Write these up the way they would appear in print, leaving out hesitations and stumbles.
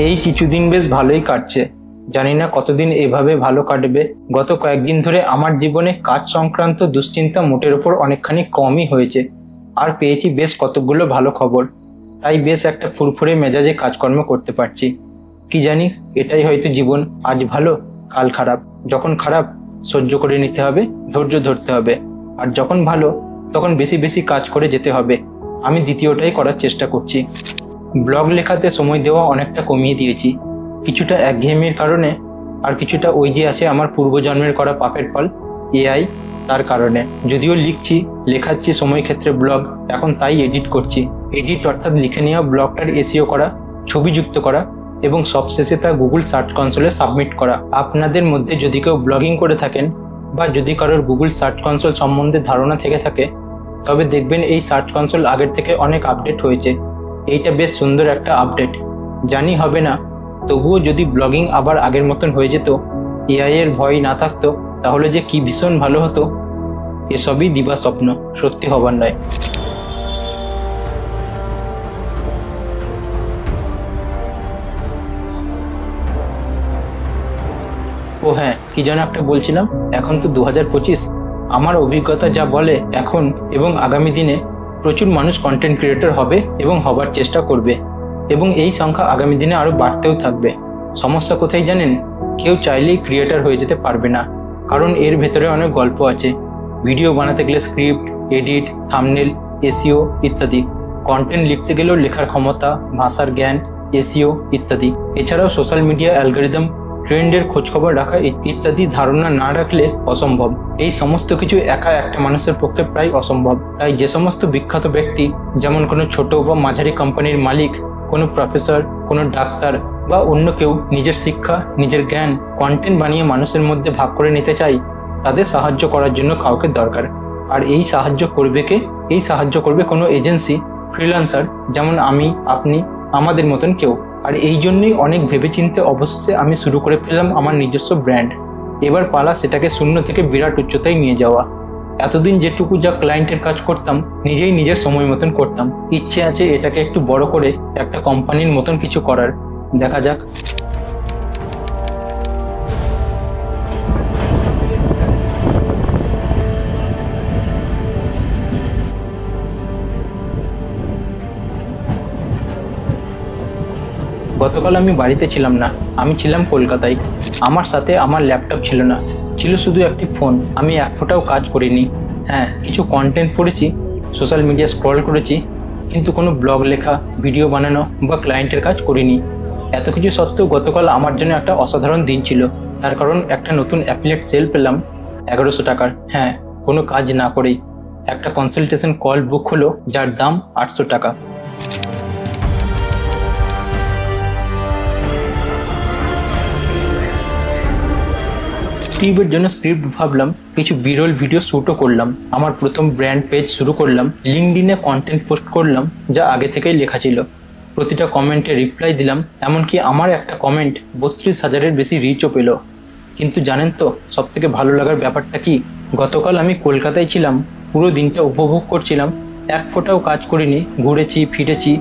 এই কিছুদিন বেশ ভালোই কাটছে, জানি না কতদিন এভাবে ভালো কাটবে। গত কয়েকদিন ধরে আমার জীবনে কাজ সংক্রান্ত দুশ্চিন্তা মোটের ওপর অনেকখানি কমই হয়েছে, আর পেয়েছি বেশ কতগুলো ভালো খবর। তাই বেশ একটা ফুরফুরে মেজাজে কাজকর্ম করতে পারছি। কি জানি, এটাই হয়তো জীবন, আজ ভালো কাল খারাপ। যখন খারাপ সহ্য করে নিতে হবে, ধৈর্য ধরতে হবে, আর যখন ভালো তখন বেশি বেশি কাজ করে যেতে হবে। আমি দ্বিতীয়টাই করার চেষ্টা করছি। ব্লগ লেখাতে সময় দেওয়া অনেকটা কমিয়ে দিয়েছি, কিছুটা একঘেয়েমির কারণে, আর কিছুটা ওই যে আছে আমার পূর্বজন্মের করা পাপের ফল এআই, তার কারণে। যদিও লিখছি লেখাচ্ছি সময় ক্ষেত্রে ব্লগ, এখন তাই এডিট করছি। এডিট অর্থাৎ লিখে নেওয়া ব্লগটার এসইও করা, ছবি যুক্ত করা এবং সবশেষে তা গুগল সার্চ কনসোলে সাবমিট করা। আপনাদের মধ্যে যদি কেউ ব্লগিং করে থাকেন বা যদি কারোর গুগল সার্চ কনসোল সম্বন্ধে ধারণা থেকে থাকে, তবে দেখবেন এই সার্চ কনসোল আগের থেকে অনেক আপডেট হয়েছে। এইটা বেশ সুন্দর একটা আপডেট। জানি হবে না, তবুও যদি ব্লগিং আবার আগের মতন হয়ে যেত, এআই এর ভয় না থাকতো, তাহলে যে কি ভীষণ ভালো হতো। এসবই দিবা স্বপ্ন, সত্যি হবার নয়। ও হ্যাঁ, কি যেন একটা বলছিলাম। এখন তো 2025, আমার অভিজ্ঞতা যা বলে এখন এবং আগামী দিনে প্রচুর মানুষ কন্টেন্ট ক্রিয়েটর হবে এবং হবার চেষ্টা করবে, এবং এই সংখ্যা আগামী দিনে আরও বাড়তেও থাকবে। সমস্যা কোথায় জানেন? কেউ চাইলেই ক্রিয়েটর হয়ে যেতে পারবে না, কারণ এর ভেতরে অনেক গল্প আছে। ভিডিও বানাতে গেলে স্ক্রিপ্ট, এডিট, থাম্বনেল, এসইও ইত্যাদি। কন্টেন্ট লিখতে গেলেও লেখার ক্ষমতা, ভাষার জ্ঞান, এসইও ইত্যাদি। এছাড়াও সোশ্যাল মিডিয়া অ্যালগরিদম, ট্রেন্ডের খোঁজখবর রাখা ইত্যাদি ধারণা না রাখলে অসম্ভব। এই সমস্ত কিছু একা একটা মানুষের পক্ষে প্রায় অসম্ভব। তাই যে সমস্ত বিখ্যাত ব্যক্তি, যেমন কোনো ছোট বা মাঝারি কোম্পানির মালিক, কোনো প্রফেসর, কোনো ডাক্তার বা অন্য কেউ নিজের শিক্ষা, নিজের জ্ঞান কন্টেন্ট বানিয়ে মানুষের মধ্যে ভাগ করে নিতে চাই, তাদের সাহায্য করার জন্য কাউকে দরকার। আর এই সাহায্য করবে কে? এই সাহায্য করবে কোনো এজেন্সি, ফ্রিল্যান্সার, যেমন আমি, আপনি, আমাদের মতন কেউ। আর এই জন্যই অনেক ভেবেচিন্তে অবশেষে আমি শুরু করে ফেললাম আমার নিজস্ব ব্র্যান্ড। এবার পালা সেটাকে শূন্য থেকে বিরাট উচ্চতায় নিয়ে যাওয়া। এতদিন যেটুকু যা ক্লায়েন্টের কাজ করতাম নিজেই নিজের সময় মতন করতাম। ইচ্ছে আছে এটাকে একটু বড় করে একটা কোম্পানির মতন কিছু করার। দেখা যাক। গতকাল আমি বাড়িতে ছিলাম না, আমি ছিলাম কলকাতায়। আমার সাথে আমার ল্যাপটপ ছিল না, ছিল শুধু একটি ফোন। আমি এক ফোঁটাও কাজ করিনি। হ্যাঁ, কিছু কন্টেন্ট পড়েছি, সোশ্যাল মিডিয়া স্ক্রল করেছি, কিন্তু কোনো ব্লগ লেখা, ভিডিও বানানো বা ক্লায়েন্টের কাজ করিনি। এত কিছু সত্ত্বেও গতকাল আমার জন্য একটা অসাধারণ দিন ছিল। তার কারণ একটা নতুন অ্যাফিলিয়েট সেল পেলাম 1100 টাকার। হ্যাঁ, কোনো কাজ না করেই একটা কনসালটেশন কল বুক হলো, যার দাম 800 টাকা। ইউটিউবের জন্য স্ক্রিপ্ট ভাবলাম, কিছু বিরল ভিডিও শ্যুটও করলাম, আমার প্রথম ব্র্যান্ড পেজ শুরু করলাম, লিঙ্কডইনে কন্টেন্ট পোস্ট করলাম যা আগে থেকেই লেখা ছিল, প্রতিটা কমেন্টে রিপ্লাই দিলাম। এমনকি আমার একটা কমেন্ট 32,000-এর বেশি রিচও পেল। কিন্তু জানেন তো সবথেকে ভালো লাগার ব্যাপারটা কি? গতকাল আমি কলকাতায় ছিলাম, পুরো দিনটা উপভোগ করছিলাম, এক ফোঁটাও কাজ করিনি, ঘুরেছি ফিরেছি,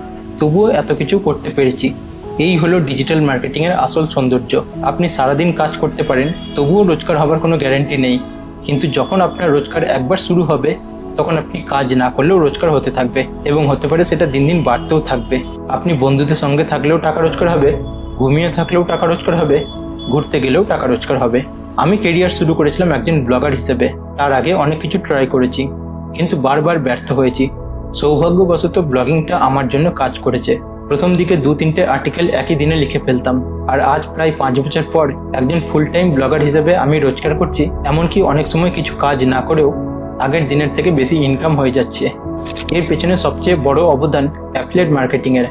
তবুও এত কিছু করতে পেরেছি। এই হলো ডিজিটাল মার্কেটিংয়ের আসল সৌন্দর্য। আপনি সারাদিন কাজ করতে পারেন, তবুও রোজগার হবার কোনো গ্যারান্টি নেই। কিন্তু যখন আপনার রোজগার একবার শুরু হবে, তখন আপনি কাজ না করলেও রোজগার হতে থাকবে, এবং হতে পারে সেটা দিন দিন বাড়তেও থাকবে। আপনি বন্ধুদের সঙ্গে থাকলেও টাকা রোজগার হবে, ঘুমিয়ে থাকলেও টাকা রোজগার হবে, ঘুরতে গেলেও টাকা রোজগার হবে। আমি কেরিয়ার শুরু করেছিলাম একজন ব্লগার হিসেবে। তার আগে অনেক কিছু ট্রাই করেছি, কিন্তু বারবার ব্যর্থ হয়েছি। সৌভাগ্যবশত ব্লগিংটা আমার জন্য কাজ করেছে। প্রথম দিকে 2-3টে আর্টিকেল একই দিনে লিখে ফেলতাম, আর আজ প্রায় 5 বছর পর একজন ফুল টাইম ব্লগার হিসেবে আমি রোজগার করছি। এমনকি অনেক সময় কিছু কাজ না করেও আগের দিনের থেকে বেশি ইনকাম হয়ে যাচ্ছে। এর পেছনে সবচেয়ে বড় অবদান অ্যাফিলিয়েট মার্কেটিংয়ের।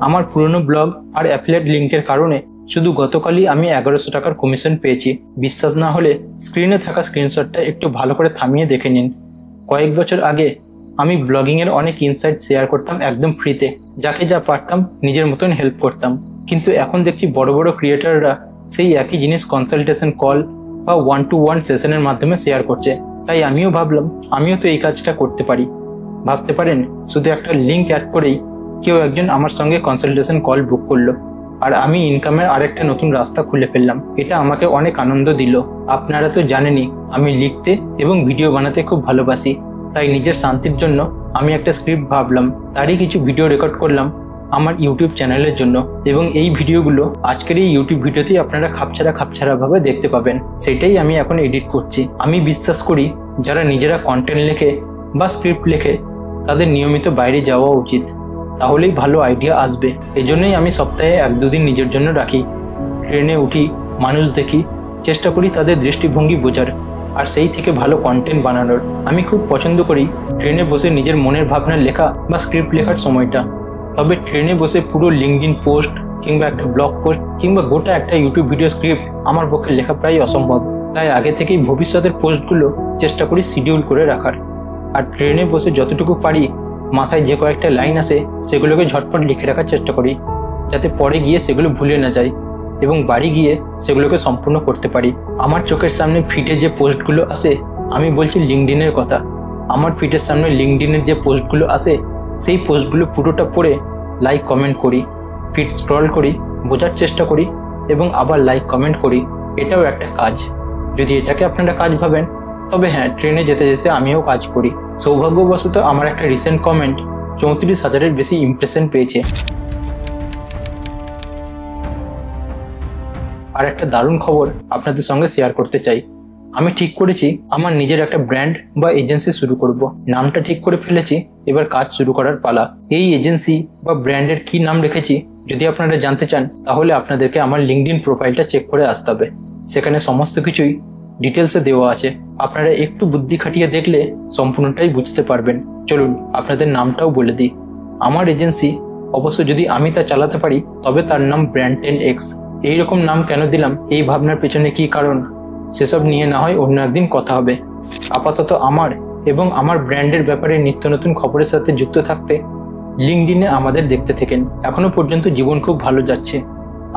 আমার পুরনো ব্লগ আর অ্যাফিলিয়েট লিঙ্কের কারণে শুধু গতকালই আমি 1100 টাকার কমিশন পেয়েছি। বিশ্বাস না হলে স্ক্রিনে থাকা স্ক্রিনশটটা একটু ভালো করে থামিয়ে দেখে নিন। কয়েক বছর আগে আমি ব্লগিংয়ের অনেক ইনসাইট শেয়ার করতাম একদম ফ্রিতে, যাকে যা পারতাম নিজের মতন হেল্প করতাম। কিন্তু এখন দেখছি বড় বড় ক্রিয়েটাররা সেই একই জিনিস কনসালটেশন কল বা 1-to-1 সেশনের মাধ্যমে শেয়ার করছে। তাই আমিও ভাবলাম আমিও তো এই কাজটা করতে পারি। ভাবতে পারেন, শুধু একটা লিঙ্ক অ্যাড করেই কেউ একজন আমার সঙ্গে কনসালটেশন কল বুক করলো। আর আমি ইনকামের আরেকটা নতুন রাস্তা খুলে ফেললাম। এটা আমাকে অনেক আনন্দ দিল। আপনারা তো জানেনই আমি লিখতে এবং ভিডিও বানাতে খুব ভালোবাসি, তাই নিজের শান্তির জন্য আমি একটা স্ক্রিপ্ট ভাবলাম, তারই কিছু ভিডিও রেকর্ড করলাম আমার ইউটিউব চ্যানেলের জন্য। এবং এই ভিডিওগুলো আজকের এই ইউটিউব ভিডিওতেই আপনারা খাপছাড়া ভাবে দেখতে পাবেন। সেটাই আমি এখন এডিট করছি। আমি বিশ্বাস করি যারা নিজেরা কন্টেন্ট লেখে বা স্ক্রিপ্ট লেখে তাদের নিয়মিত বাইরে যাওয়া উচিত, তাহলেই ভালো আইডিয়া আসবে। এজন্যই আমি সপ্তাহে 1-2 দিন নিজের জন্য রাখি। ট্রেনে উঠি, মানুষ দেখি, চেষ্টা করি তাদের দৃষ্টিভঙ্গি বোঝার আর সেই থেকে ভালো কন্টেন্ট বানানোর। আমি খুব পছন্দ করি ট্রেনে বসে নিজের মনের ভাবনা লেখা বা স্ক্রিপ্ট লেখার সময়টা। তবে ট্রেনে বসে পুরো লিঙ্কডইন পোস্ট কিংবা একটা ব্লগ পোস্ট কিংবা গোটা একটা ইউটিউব ভিডিও স্ক্রিপ্ট আমার পক্ষে লেখা প্রায় অসম্ভব। তাই আগে থেকেই ভবিষ্যতের পোস্টগুলো চেষ্টা করি শিডিউল করে রাখার। আর ট্রেনে বসে যতটুকু পারি মাথায় যে কয়েকটা লাইন আসে সেগুলোকে ঝটপট লিখে রাখার চেষ্টা করি, যাতে পরে গিয়ে সেগুলো ভুলে না যায় এবং বাড়ি গিয়ে সেগুলোকে সম্পূর্ণ করতে পারি। আমার চোখের সামনে ফিডে যে পোস্টগুলো আসে, আমি বলছি লিঙ্কডইনের কথা, আমার ফিডের সামনে লিঙ্কডইনের যে পোস্টগুলো আসে সেই পোস্টগুলো পুরোটা পড়ে লাইক কমেন্ট করি, ফিড স্ক্রল করি, বোঝার চেষ্টা করি এবং আবার লাইক কমেন্ট করি। এটাও একটা কাজ। যদি এটাকে আপনারা কাজ ভাবেন তবে হ্যাঁ, ট্রেনে যেতে যেতে আমিও কাজ করি। সৌভাগ্যবশত আমার একটা রিসেন্ট কমেন্ট 34,000-এর বেশি ইমপ্রেশন পেয়েছে। আর একটা দারুণ খবর আপনাদের সঙ্গে শেয়ার করতে চাই। আমি ঠিক করেছি আমার নিজের একটা ব্র্যান্ড বা এজেন্সি শুরু করব। নামটা ঠিক করে ফেলেছি, এবার কাজ শুরু করার পালা। এই এজেন্সি বা ব্র্যান্ডের কি নাম রেখেছি যদি আপনারা জানতে চান তাহলে আপনাদেরকে আমার লিঙ্কডইন প্রোফাইলটা চেক করে আসতে হবে। সেখানে সমস্ত কিছুই ডিটেলসে দেওয়া আছে। আপনারা একটু বুদ্ধি খাটিয়ে দেখলে সম্পূর্ণটাই বুঝতে পারবেন। চলুন আপনাদের নামটাও বলে দিই। আমার এজেন্সি, অবশ্য যদি আমি তা চালাতে পারি তবে তার নাম ব্র্যান্ড 10X। এইরকম নাম কেন দিলাম, এই ভাবনার পেছনে কি কারণ, সেসব নিয়ে না হয় অন্য একদিন কথা হবে। আপাতত আমার এবং আমার ব্র্যান্ডের ব্যাপারে নিত্য নতুন খবরের সাথে যুক্ত থাকতে লিঙ্কডইনে আমাদের দেখতে থাকেন। এখনো পর্যন্ত জীবন খুব ভালো যাচ্ছে।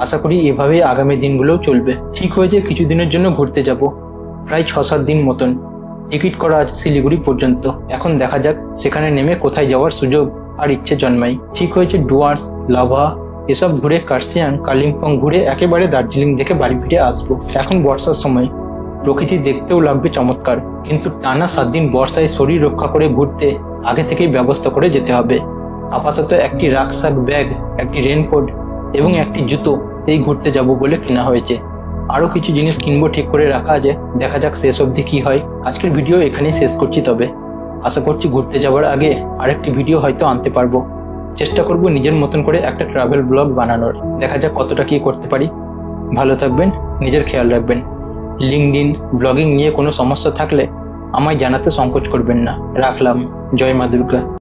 আশা করি এভাবেই আগামী দিনগুলোও চলবে। ঠিক হয়েছে কিছুদিনের জন্য ঘুরতে যাব, প্রায় 6-7 দিন মতন। টিকিট করা আছে শিলিগুড়ি পর্যন্ত। এখন দেখা যাক সেখানে নেমে কোথায় যাওয়ার সুযোগ আর ইচ্ছে জন্মাই। ঠিক হয়েছে ডুয়ার্স, লাভা এসব ঘুরে কার্শিয়াং, কালিম্পং ঘুরে একেবারে দার্জিলিং দেখে বাড়ি ফিরে আসবো। এখন বর্ষার সময়, প্রকৃতি দেখতেও লাগবে চমৎকার, কিন্তু টানা 7 দিন বর্ষায় শরীর রক্ষা করে ঘুরতে আগে থেকেই ব্যবস্থা করে যেতে হবে। আপাতত একটি রাকসাক ব্যাগ, একটি রেনকোট এবং একটি জুতো এই ঘুরতে যাব বলে কেনা হয়েছে। আরও কিছু জিনিস কিনবো ঠিক করে রাখা আছে, দেখা যাক শেষ অবধি কি হয়। আজকের ভিডিও এখানেই শেষ করছি। তবে আশা করছি ঘুরতে যাওয়ার আগে আরেকটি ভিডিও হয়তো আনতে পারবো। চেষ্টা করব নিজের মতন করে একটা ট্রাভেল ব্লগ বানানোর। দেখা যাক কতটা কি করতে পারি। ভালো থাকবেন, নিজের খেয়াল রাখবেন। লিঙ্কডইন ব্লগিং নিয়ে কোনো সমস্যা থাকলে আমায় জানাতে সংকোচ করবেন না। রাখলাম। জয় মা দুর্গা।